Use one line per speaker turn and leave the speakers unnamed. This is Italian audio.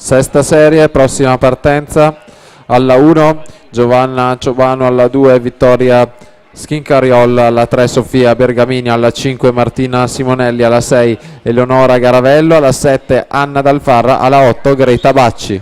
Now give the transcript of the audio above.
Sesta serie, prossima partenza. Alla 1 Giovanna Ciobano, alla 2 Vittoria Schincariol, alla 3 Sofia Bergamini, alla 5 Martina Simonelli, alla 6 Eleonora Garavello, alla 7 Anna Dalfarra, alla 8 Greta Bacci.